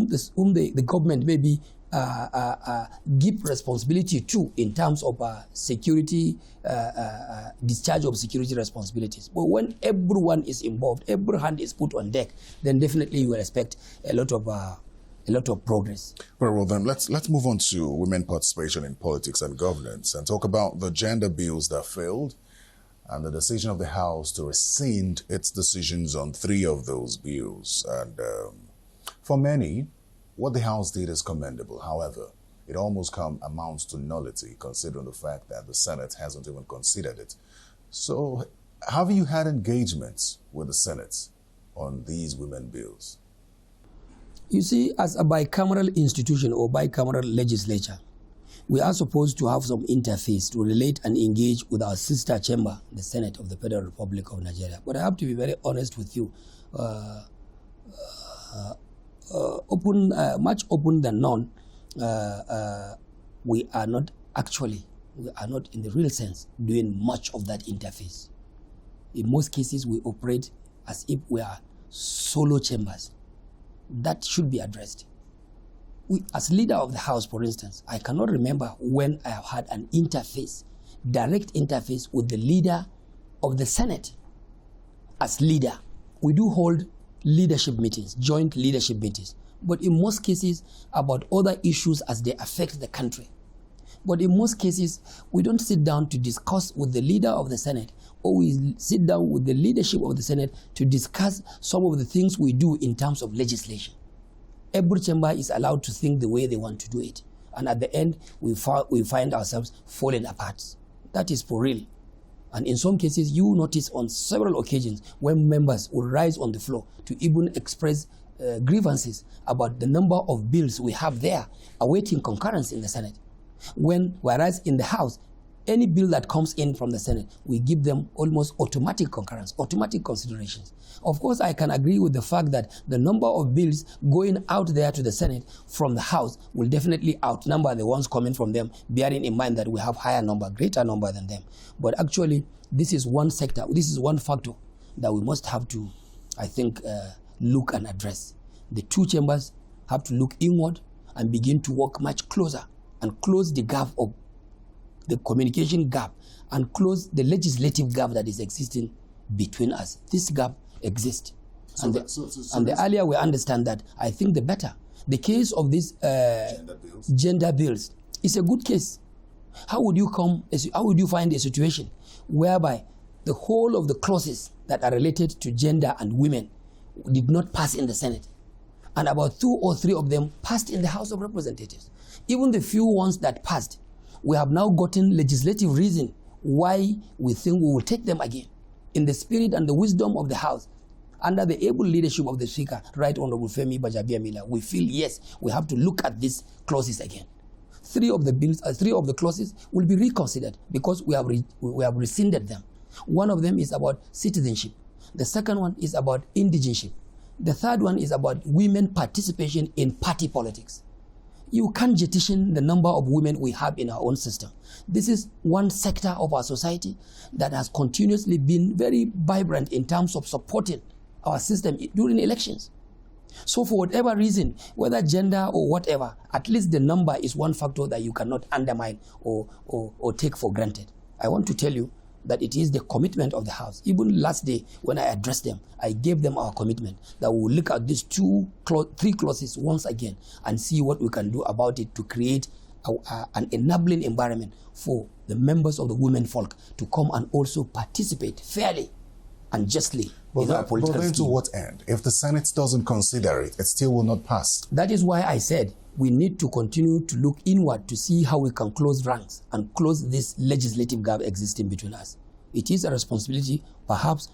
Speaker 2: the government maybe give responsibility to in terms of security, discharge of security responsibilities. But when everyone is involved, every hand is put on deck, then definitely you will expect a lot of progress.
Speaker 1: Very well then, let's move on to women participation in politics and governance and talk about the gender bills that failed and the decision of the House to rescind its decisions on 3 of those bills. And for many, what the House did is commendable. However, it almost amounts to nullity considering the fact that the Senate hasn't even considered it. So have you had engagements with the Senate on these women bills?
Speaker 2: You see, as a bicameral institution or bicameral legislature, we are supposed to have some interface to relate and engage with our sister chamber, the Senate of the Federal Republic of Nigeria. But I have to be very honest with you, much open than none, we are not in the real sense doing much of that interface. In most cases, we operate as if we are solo chambers. That should be addressed. As leader of the House, for instance, I cannot remember when I have had an interface, direct interface with the leader of the Senate. As leader, we do hold leadership meetings, joint leadership meetings, but in most cases about other issues as they affect the country. But in most cases, we don't sit down to discuss with the leader of the Senate, or we sit down with the leadership of the Senate to discuss some of the things we do in terms of legislation. Every chamber is allowed to think the way they want to do it. And at the end, we find ourselves falling apart. That is for real. And in some cases, you notice on several occasions when members will rise on the floor to even express grievances about the number of bills we have there awaiting concurrence in the Senate. Whereas in the House, any bill that comes in from the Senate, we give them almost automatic concurrence, automatic considerations. Of course, I can agree with the fact that the number of bills going out there to the Senate from the House will definitely outnumber the ones coming from them, bearing in mind that we have greater number than them. But actually, this is one sector, this is one factor that we must have to, I think, look and address. The 2 chambers have to look inward and begin to work much closer and close the gap of the communication gap and close the legislative gap that is existing between us. This gap exists. And the earlier we understand that, I think the better. The case of these gender bills is a good case. How would you find a situation whereby the whole of the clauses that are related to gender and women did not pass in the Senate, and about 2 or 3 of them passed in the House of Representatives? Even the few ones that passed, we have now gotten legislative reason why we think we will take them again. In the spirit and the wisdom of the House, under the able leadership of the Speaker, Right Honorable Femi Bajabiamila, we feel, yes, we have to look at these clauses again. 3 of the clauses will be reconsidered because we have rescinded them. One of them is about citizenship. The second one is about indigenship. The third one is about women participation in party politics. You can't jettison the number of women we have in our own system. This is one sector of our society that has continuously been very vibrant in terms of supporting our system during elections. So for whatever reason, whether gender or whatever, at least the number is one factor that you cannot undermine or take for granted. I want to tell you that it is the commitment of the House. Even last day when I addressed them, I gave them our commitment that we will look at these three clauses once again and see what we can do about it to create an enabling environment for the members of the women folk to come and also participate fairly and justly in our political
Speaker 1: But then
Speaker 2: scheme.
Speaker 1: to what end? If the Senate doesn't consider it, it still will not pass.
Speaker 2: That is why I said we need to continue to look inward to see how we can close ranks and close this legislative gap existing between us. It is a responsibility, perhaps,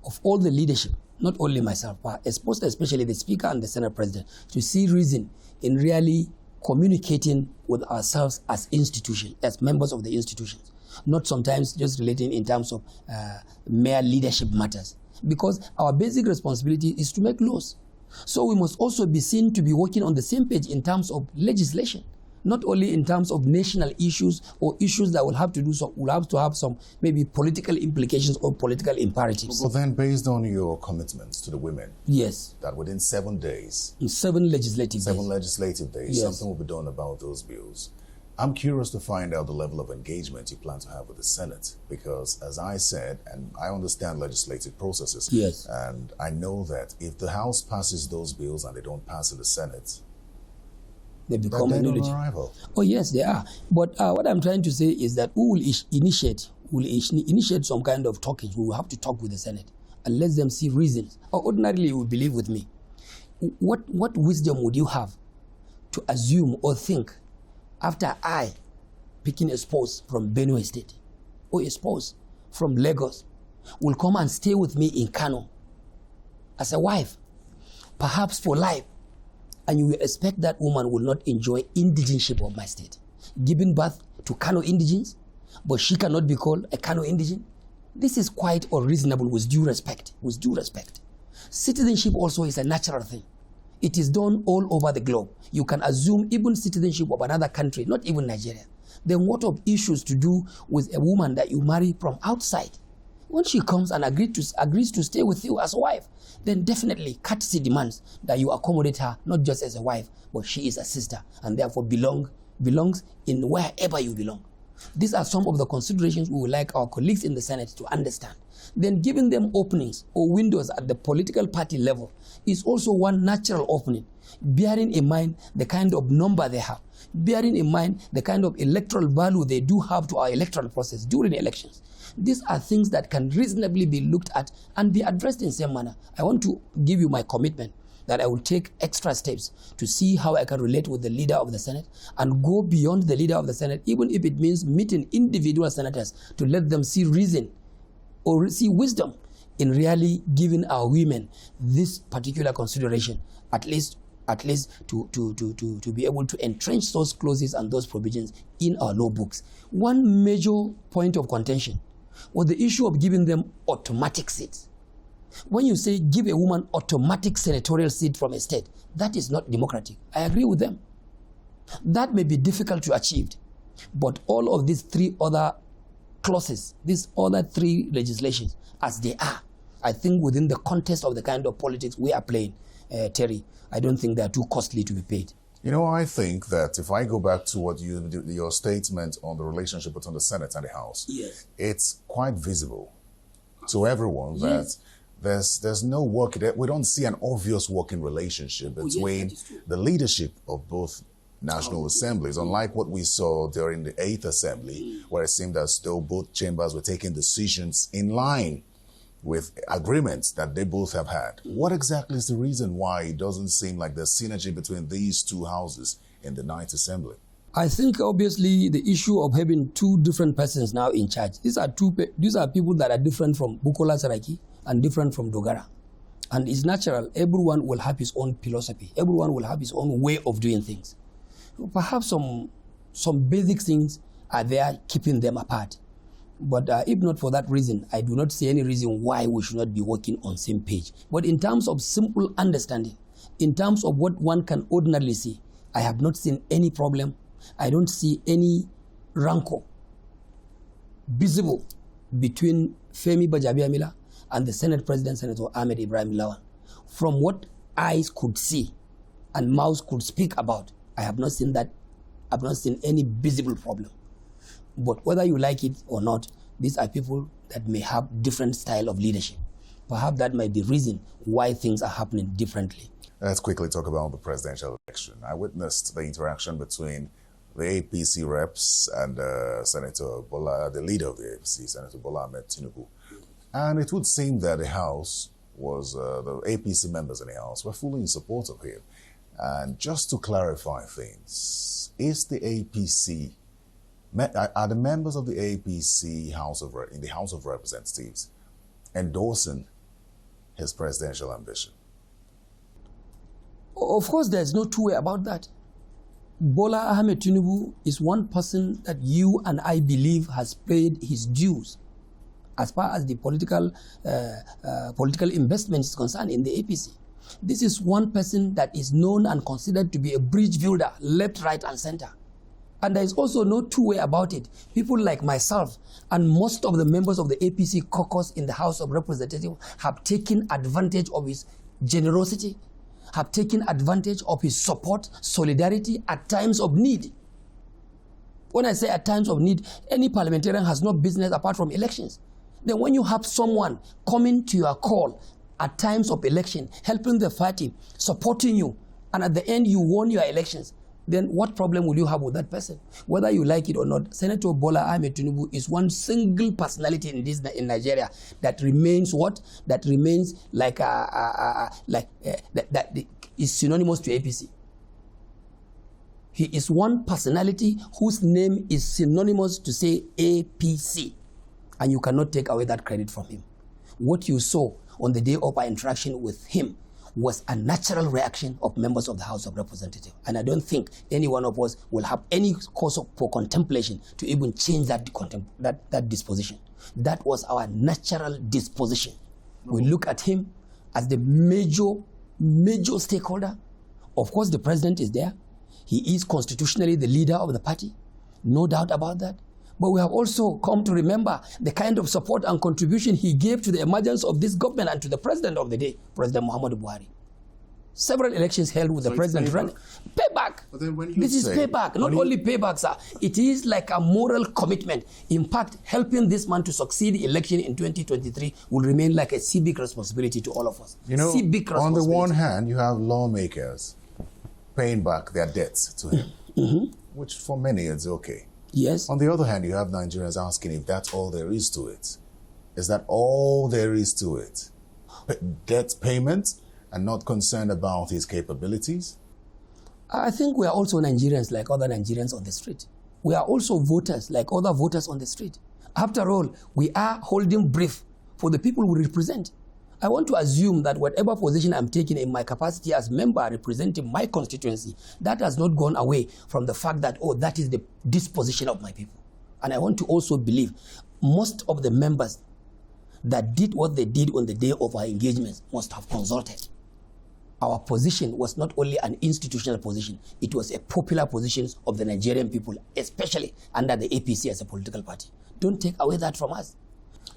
Speaker 2: of all the leadership, not only myself, but especially the Speaker and the Senate President, to see reason in really communicating with ourselves as institutions, as members of the institutions, not sometimes just relating in terms of mere leadership matters. Because our basic responsibility is to make laws. So we must also be seen to be working on the same page in terms of legislation, not only in terms of national issues or issues that will have to have some maybe political implications or political imperatives.
Speaker 1: But then based on your commitments to the women,
Speaker 2: Yes.
Speaker 1: that within 7 days,
Speaker 2: In 7 legislative
Speaker 1: seven
Speaker 2: days.
Speaker 1: legislative days,
Speaker 2: Yes.
Speaker 1: something will be done about those bills. I'm curious to find out the level of engagement you plan to have with the Senate, because as I said, and I understand legislative processes,
Speaker 2: Yes.
Speaker 1: and I know that if the House passes those bills and they don't pass in the Senate,
Speaker 2: They become
Speaker 1: they're
Speaker 2: a
Speaker 1: dead on
Speaker 2: nullity.
Speaker 1: arrival.
Speaker 2: Oh yes, they are. But what I'm trying to say is that we will initiate some kind of talking. We will have to talk with the Senate and let them see reasons. Or ordinarily, you will believe with me. What wisdom would you have to assume or think after I picking a spouse from Benue State or a spouse from Lagos will come and stay with me in Kano as a wife, perhaps for life, and you will expect that woman will not enjoy indigenship of my state, giving birth to Kano indigenes, but she cannot be called a Kano indigene? This is quite unreasonable with due respect. With due respect. Citizenship also is a natural thing. It is done all over the globe. You can assume even citizenship of another country, not even Nigeria. Then what of issues to do with a woman that you marry from outside? When she comes and agrees to stay with you as a wife, then definitely courtesy demands that you accommodate her not just as a wife, but she is a sister and therefore belongs in wherever you belong. These are some of the considerations we would like our colleagues in the Senate to understand. Then giving them openings or windows at the political party level is also one natural opening, bearing in mind the kind of number they have, bearing in mind the kind of electoral value they do have to our electoral process during elections. These are things that can reasonably be looked at and be addressed in the same manner. I want to give you my commitment that I will take extra steps to see how I can relate with the leader of the Senate and go beyond the leader of the Senate, even if it means meeting individual senators to let them see reason or see wisdom in really giving our women this particular consideration, at least to be able to entrench those clauses and those provisions in our law books. One major point of contention was the issue of giving them automatic seats. When you say give a woman automatic senatorial seat from a state, that is not democratic. I agree with them. That may be difficult to achieve, but all of these 3 other clauses, these other 3 legislations, as they are, I think within the context of the kind of politics we are playing, Terry, I don't think they are too costly to be paid.
Speaker 1: You know, I think that if I go back to what your statement on the relationship between the Senate and the House,
Speaker 2: Yes.
Speaker 1: It's quite visible to everyone that
Speaker 2: Yes.
Speaker 1: there's no work. We don't see an obvious working relationship between
Speaker 2: that is true.
Speaker 1: the leadership of both national assemblies, unlike what we saw during the 8th Assembly, where it seemed as though both chambers were taking decisions in line with agreements that they both have had. What exactly is the reason why it doesn't seem like there's synergy between these 2 houses in the 9th Assembly?
Speaker 2: I think obviously the issue of having 2 different persons now in charge. These are people that are different from Bukola Saraki and different from Dogara. And it's natural, everyone will have his own philosophy. Everyone will have his own way of doing things. Perhaps some basic things are there keeping them apart. But if not for that reason, I do not see any reason why we should not be working on the same page. But in terms of simple understanding, in terms of what one can ordinarily see, I have not seen any problem. I don't see any rancor visible between Femi Bajabiamila and the Senate President, Senator Ahmed Ibrahim Lawan. From what eyes could see and mouths could speak about, I have not seen that. I've not seen any visible problem. But whether you like it or not, these are people that may have different style of leadership. Perhaps that might be the reason why things are happening differently.
Speaker 1: Let's quickly talk about the presidential election. I witnessed the interaction between the APC reps and Senator Bola, the leader of the APC, Senator Bola Ahmed Tinubu. And it would seem that the House was, the APC members in the House were fully in support of him. And just to clarify things, is the APC, are the members of the APC in the House of Representatives endorsing his presidential ambition?
Speaker 2: Of course, there's no two way about that. Bola Ahmed Tinubu is one person that you and I believe has paid his dues as far as the political investment is concerned in the APC. This is one person that is known and considered to be a bridge builder, left, right, and center. And there is also no two way about it. People like myself and most of the members of the APC caucus in the House of Representatives have taken advantage of his generosity, have taken advantage of his support, solidarity at times of need. When I say at times of need, any parliamentarian has no business apart from elections. Then when you have someone coming to your call at times of election, helping the party, supporting you, and at the end you won your elections, then what problem will you have with that person? Whether you like it or not, Senator Bola Ahmed Tinubu is one single personality in Nigeria that remains what? That remains that is synonymous to APC. He is one personality whose name is synonymous to say APC. And you cannot take away that credit from him. What you saw on the day of our interaction with him was a natural reaction of members of the House of Representatives. And I don't think any one of us will have any cause for contemplation to even change that disposition. That was our natural disposition. We look at him as the major stakeholder. Of course, the president is there. He is constitutionally the leader of the party. No doubt about that. But we have also come to remember the kind of support and contribution he gave to the emergence of this government and to the president of the day, President Muhammadu Buhari. Several elections held with the president running. Payback.
Speaker 1: But then when
Speaker 2: this is payback. Not only payback, sir. It is like a moral commitment. In fact, helping this man to succeed in election in 2023 will remain like a civic responsibility to all of us.
Speaker 1: You know, on the one hand, you have lawmakers paying back their debts to him, which for many is okay.
Speaker 2: Yes.
Speaker 1: On the other hand, you have Nigerians asking if that's all there is to it. Is that all there is to it? Debt payment and not concerned about his capabilities?
Speaker 2: I think we are also Nigerians like other Nigerians on the street. We are also voters like other voters on the street. After all, we are holding brief for the people we represent. I want to assume that whatever position I'm taking in my capacity as member representing my constituency, that has not gone away from the fact that, that is the disposition of my people. And I want to also believe most of the members that did what they did on the day of our engagements must have consulted. Our position was not only an institutional position, it was a popular position of the Nigerian people, especially under the APC as a political party. Don't take away that from us.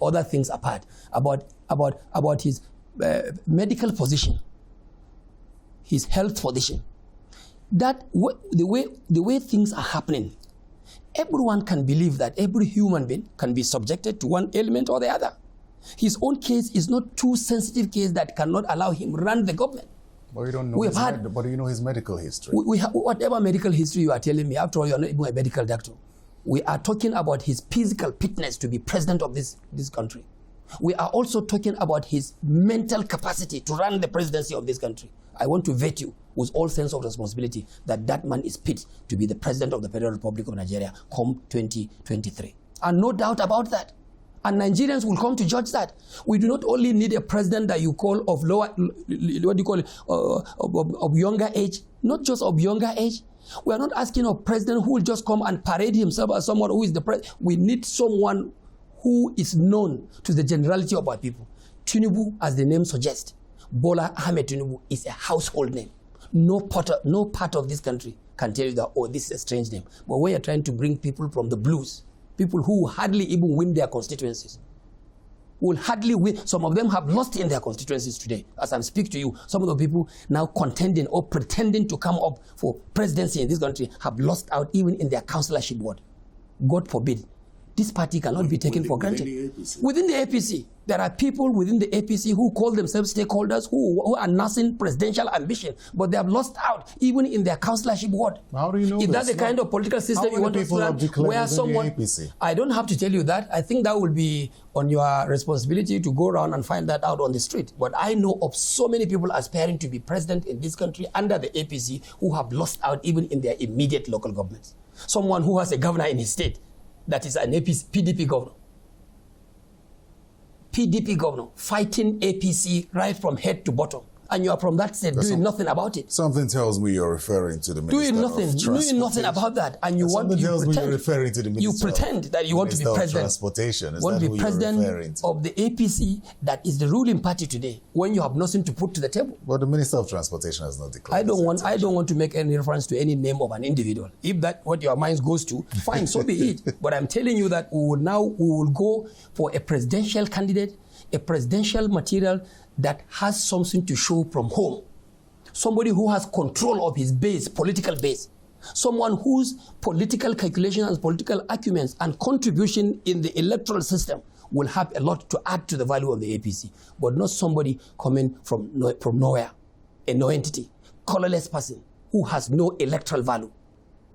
Speaker 2: Other things apart, about his medical position, his health position, that the way things are happening, everyone can believe that every human being can be subjected to one ailment or the other. His own case is not too sensitive case that cannot allow him run the government.
Speaker 1: But you don't know but you know his medical history.
Speaker 2: Whatever medical history you are telling me, after all, you are not even a medical doctor. We are talking about his physical fitness to be president of this country. We are also talking about his mental capacity to run the presidency of this country. I want to vet you with all sense of responsibility that man is fit to be the president of the Federal Republic of Nigeria come 2023. And no doubt about that. And Nigerians will come to judge that. We do not only need a president that you call of of younger age, not just of younger age. We are not asking a president who will just come and parade himself as someone who is the president. We need someone who is known to the generality of our people. Tinubu, as the name suggests, Bola Ahmed Tinubu is a household name. No part of this country can tell you that, oh, this is a strange name. But when you're trying to bring people from the blues, people who hardly even win their constituencies, will hardly win. Some of them have lost in their constituencies today. As I speak to you, some of the people now contending or pretending to come up for presidency in this country have lost out even in their councillorship ward. God forbid. This party cannot be taken for granted. Within the APC, there are people within the APC who call themselves stakeholders who are nursing presidential ambition, but they have lost out even in their councillorship ward.
Speaker 1: How do you know
Speaker 2: Is that the kind of political system you want to run? Where someone, I don't have to tell you that. I think that will be on your responsibility to go around and find that out on the street. But I know of so many people aspiring to be president in this country under the APC who have lost out even in their immediate local governments. Someone who has a governor in his state that is an APC, PDP governor. PDP governor fighting APC right from head to bottom. And you are from that state doing nothing about it.
Speaker 1: Something tells me you're referring to the Minister
Speaker 2: doing nothing about that. And you
Speaker 1: referring to the Minister
Speaker 2: you pretend that you want to be president.
Speaker 1: Transportation. Is
Speaker 2: want
Speaker 1: that
Speaker 2: to be president of the APC that is the ruling party today when you have nothing to put to the table.
Speaker 1: But the Minister of Transportation has not declared.
Speaker 2: I don't want to make any reference to any name of an individual. If that what your mind goes to, fine, so be it. But I'm telling you that we will go for a presidential candidate, a presidential material that has something to show from home. Somebody who has control of his base, political base. Someone whose political calculations and political acumen and contribution in the electoral system will have a lot to add to the value of the APC, but not somebody coming from nowhere, a no entity, colorless person who has no electoral value.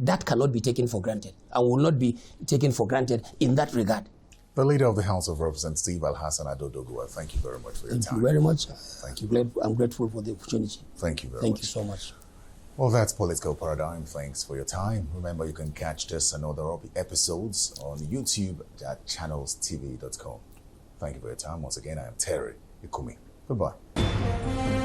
Speaker 2: That cannot be taken for granted and will not be taken for granted in that regard.
Speaker 1: The Leader of the House of Representatives, Alhassan Ado Doguwa, thank you very much for your time.
Speaker 2: Thank you very much.
Speaker 1: Thank you.
Speaker 2: I'm grateful for the opportunity.
Speaker 1: Thank you very much.
Speaker 2: Thank you so much.
Speaker 1: Well, that's Political Paradigm. Thanks for your time. Remember, you can catch this and other episodes on YouTube at channelstv.com. Thank you for your time. Once again, I am Terry Ikumi. Goodbye.